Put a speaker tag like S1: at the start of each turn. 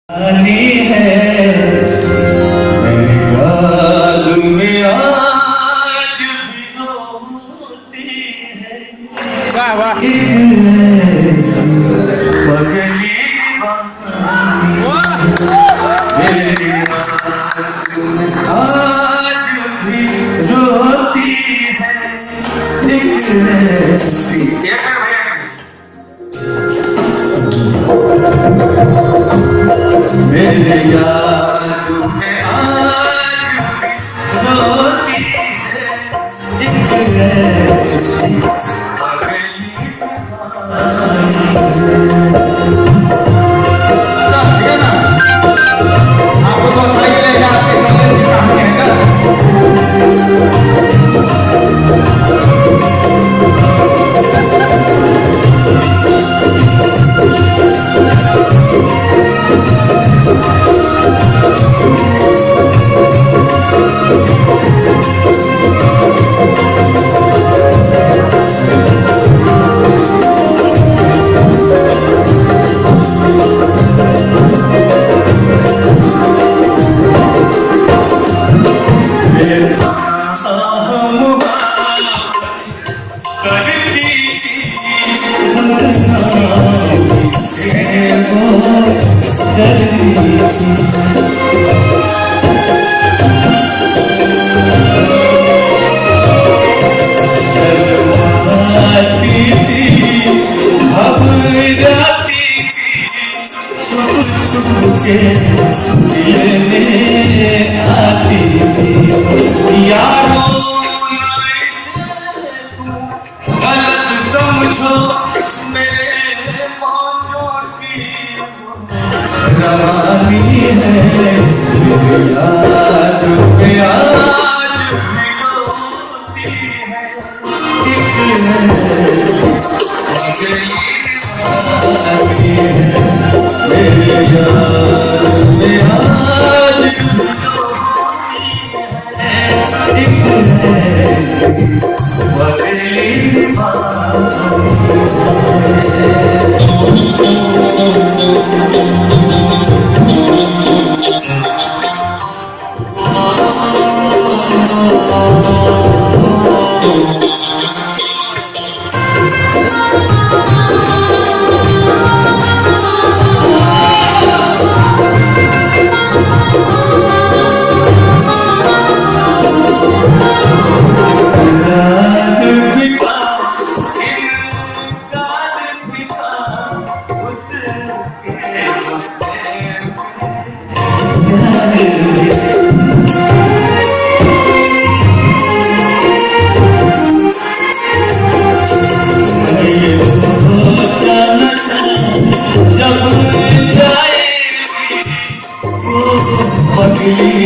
S1: आनी है मेरी याद में आज भी रोती है।
S2: वाह वाह
S1: पगली मेरी याद में आज भी रोती है। मेरे याद में आज भी रोती है एक ऐसी पगली
S2: आपको तो अच्छा ही लगेगा, आपके कॉलेज की कहानी है ना।
S1: गलत समझो मेरे मौजों की रवानी है मेरी याद पे आज भी रोती है एक पगली है मेरी याद पे आज भी रोती है एक पगली पगली